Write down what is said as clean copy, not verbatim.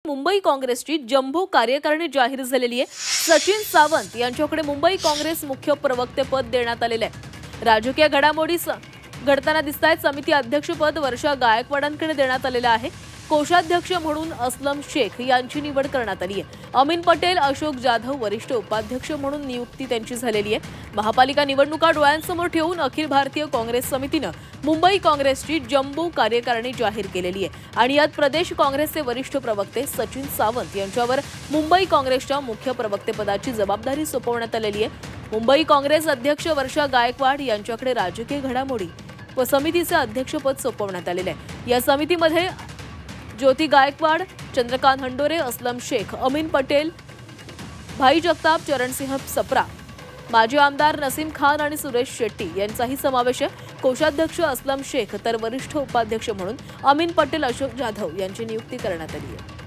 मुंबई काँग्रेसची जम्बो कार्यकारिणी जाहीर झालेली आहे। सचिन सावंत यांच्याकडे मुंबई काँग्रेस मुख्य प्रवक्तेपद देण्यात आलेले आहे। राजकीय घडामोडी घडताना दिसतायत। समिती अध्यक्षपद वर्षा गायकवाडांकडे देण्यात आलेले आहे। कोषाध्यक्ष म्हणून असलम शेख यांची निवड करण्यात आली आहे। अमीन पटेल, अशोक जाधव वरिष्ठ उपाध्यक्ष म्हणून नियुक्ती त्यांची झालेली आहे। महापालिका निवडणुका डोळ्यांसमोर ठेवून अखिल भारतीय काँग्रेस समितीने मुंबई काँग्रेसची जम्बो कार्यकारिणी जाहीर केलेली आहे आणि यात प्रदेश काँग्रेसचे वरिष्ठ प्रवक्ते सचिन सावंत यांच्यावर मुंबई काँग्रेसच्या मुख्य प्रवक्तेपदाची जबाबदारी सोपवण्यात आलेली आहे। मुंबई काँग्रेस अध्यक्ष वर्षा गायकवाड यांच्याकडे राजकीय घडामोडी व समितीचे अध्यक्षपद सोपवण्यात आलेले आहे। या समितीमध्ये ज्योती गायकवाड, चंद्रकांत हंडोरे, असलम शेख, अमीन पटेल, भाई जगताप, चरणसिंह सप्रा, माजी आमदार नसीम खान आणि सुरेश शेट्टी यांचाही समावेश आहे। कोषाध्यक्ष असलम शेख तर वरिष्ठ उपाध्यक्ष म्हणून अमीन पटेल, अशोक जाधव यांची नियुक्ती करण्यात आली आहे।